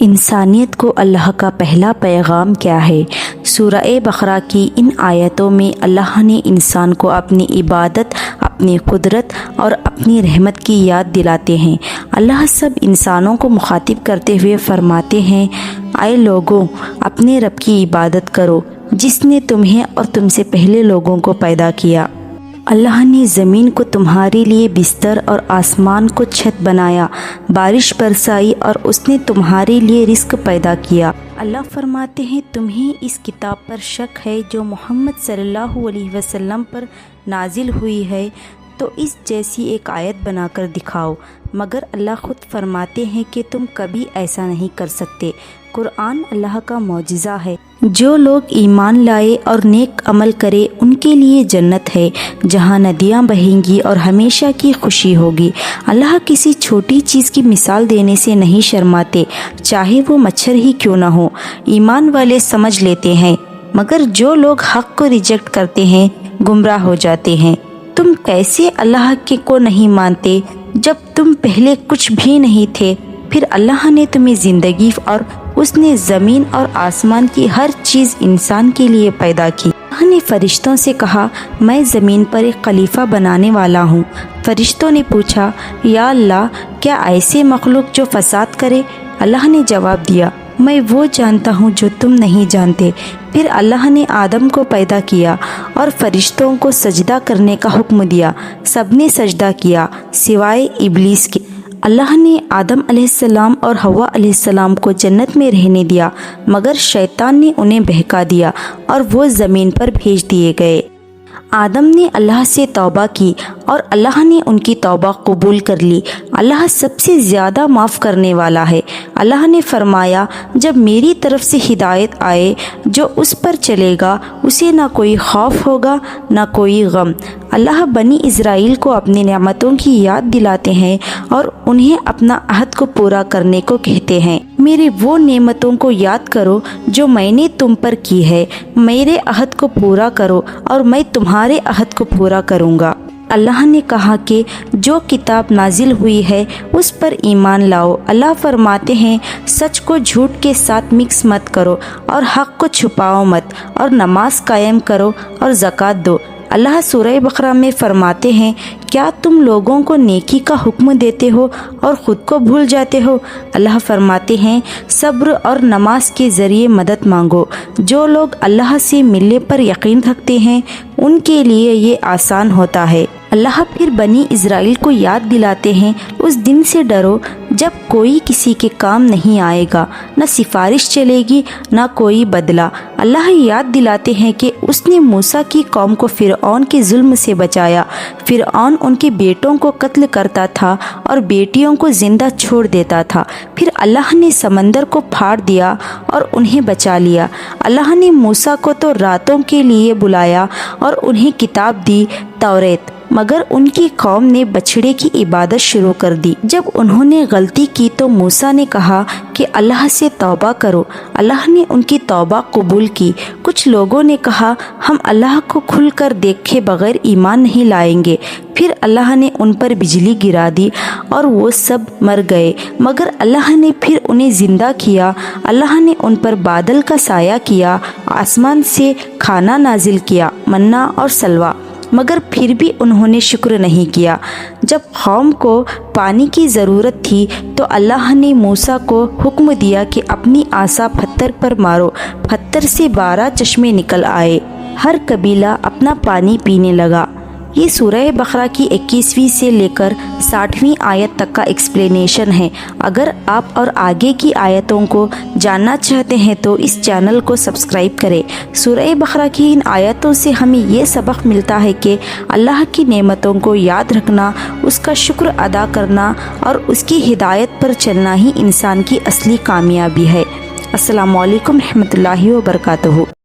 انسانیت کو اللہ کا پہلا پیغام کیا ہے؟ سورہ بقرہ کی ان آیتوں میں اللہ نے انسان کو اپنی عبادت، اپنی قدرت اور اپنی رحمت کی یاد دلاتے ہیں۔ اللہ سب انسانوں کو مخاطب کرتے ہوئے فرماتے ہیں، اے لوگوں، اپنے رب کی عبادت کرو جس نے تمہیں اور تم سے پہلے لوگوں کو پیدا کیا۔ اللہ نے زمین کو تمہارے لیے بستر اور آسمان کو چھت بنایا، بارش برسائی اور اس نے تمہارے لیے رزق پیدا کیا۔ اللہ فرماتے ہیں، تمہیں اس کتاب پر شک ہے جو محمد صلی اللہ علیہ وسلم پر نازل ہوئی ہے، تو اس جیسی ایک آیت بنا کر دکھاؤ، مگر اللہ خود فرماتے ہیں کہ تم کبھی ایسا نہیں کر سکتے۔ قرآن اللہ کا معجزہ ہے۔ جو لوگ ایمان لائے اور نیک عمل کرے ان کے لیے جنت ہے جہاں ندیاں بہیں گی اور ہمیشہ کی خوشی ہوگی۔ اللہ کسی چھوٹی چیز کی مثال دینے سے نہیں شرماتے، چاہے وہ مچھر ہی کیوں نہ ہو۔ ایمان والے سمجھ لیتے ہیں، مگر جو لوگ حق کو ریجیکٹ کرتے ہیں گمراہ ہو جاتے ہیں۔ تم کیسے اللہ کو نہیں مانتے جب تم پہلے کچھ بھی نہیں تھے؟ پھر اللہ نے تمہیں زندگی اور اس نے زمین اور آسمان کی ہر چیز انسان کے لیے پیدا کی۔ اللہ نے فرشتوں سے کہا، میں زمین پر ایک خلیفہ بنانے والا ہوں۔ فرشتوں نے پوچھا، یا اللہ، کیا ایسے مخلوق جو فساد کرے؟ اللہ نے جواب دیا، میں وہ جانتا ہوں جو تم نہیں جانتے۔ پھر اللہ نے آدم کو پیدا کیا اور فرشتوں کو سجدہ کرنے کا حکم دیا۔ سب نے سجدہ کیا سوائے ابلیس کے۔ اللہ نے آدم علیہ السلام اور حوا علیہ السلام کو جنت میں رہنے دیا، مگر شیطان نے انہیں بہکا دیا اور وہ زمین پر بھیج دیے گئے۔ آدم نے اللہ سے توبہ کی اور اللہ نے ان کی توبہ قبول کر لی۔ اللہ سب سے زیادہ معاف کرنے والا ہے۔ اللہ نے فرمایا، جب میری طرف سے ہدایت آئے، جو اس پر چلے گا اسے نہ کوئی خوف ہوگا نہ کوئی غم۔ اللہ بنی اسرائیل کو اپنی نعمتوں کی یاد دلاتے ہیں اور انہیں اپنا عہد کو پورا کرنے کو کہتے ہیں۔ میرے وہ نعمتوں کو یاد کرو جو میں نے تم پر کی ہے، میرے عہد کو پورا کرو اور میں تمہارے عہد کو پورا کروں گا۔ اللہ نے کہا کہ جو کتاب نازل ہوئی ہے اس پر ایمان لاؤ۔ اللہ فرماتے ہیں، سچ کو جھوٹ کے ساتھ مکس مت کرو اور حق کو چھپاؤ مت، اور نماز قائم کرو اور زکوٰۃ دو۔ اللہ سورہ بقرہ میں فرماتے ہیں، کیا تم لوگوں کو نیکی کا حکم دیتے ہو اور خود کو بھول جاتے ہو؟ اللہ فرماتے ہیں، صبر اور نماز کے ذریعے مدد مانگو۔ جو لوگ اللہ سے ملنے پر یقین رکھتے ہیں ان کے لیے یہ آسان ہوتا ہے۔ اللہ پھر بنی اسرائیل کو یاد دلاتے ہیں، اس دن سے ڈرو جب کوئی کسی کے کام نہیں آئے گا، نہ سفارش چلے گی نہ کوئی بدلہ۔ اللہ یاد دلاتے ہیں کہ اس نے موسیٰ کی قوم کو فرعون کے ظلم سے بچایا۔ فرعون ان کے بیٹوں کو قتل کرتا تھا اور بیٹیوں کو زندہ چھوڑ دیتا تھا۔ پھر اللہ نے سمندر کو پھاڑ دیا اور انہیں بچا لیا۔ اللہ نے موسیٰ کو تو راتوں کے لیے بلایا اور انہیں کتاب دی، توریت، مگر ان کی قوم نے بچھڑے کی عبادت شروع کر دی۔ جب انہوں نے غلطی کی تو موسیٰ نے کہا کہ اللہ سے توبہ کرو۔ اللہ نے ان کی توبہ قبول کی۔ کچھ لوگوں نے کہا، ہم اللہ کو کھل کر دیکھے بغیر ایمان نہیں لائیں گے۔ پھر اللہ نے ان پر بجلی گرا دی اور وہ سب مر گئے، مگر اللہ نے پھر انہیں زندہ کیا۔ اللہ نے ان پر بادل کا سایہ کیا، آسمان سے کھانا نازل کیا، منا اور سلویٰ، مگر پھر بھی انہوں نے شکر نہیں کیا۔ جب قوم کو پانی کی ضرورت تھی تو اللہ نے موسیٰ کو حکم دیا کہ اپنی عصا پتھر پر مارو، پتھر سے 12 چشمے نکل آئے، ہر قبیلہ اپنا پانی پینے لگا۔ یہ سورہ بقرہ کی 21ویں سے لے کر 60ویں آیت تک کا ایکسپلینیشن ہے۔ اگر آپ اور آگے کی آیتوں کو جاننا چاہتے ہیں تو اس چینل کو سبسکرائب کریں۔ سورہ بقرہ کی ان آیتوں سے ہمیں یہ سبق ملتا ہے کہ اللہ کی نعمتوں کو یاد رکھنا، اس کا شکر ادا کرنا اور اس کی ہدایت پر چلنا ہی انسان کی اصلی کامیابی ہے۔ السلام علیکم رحمۃ اللہ وبرکاتہ۔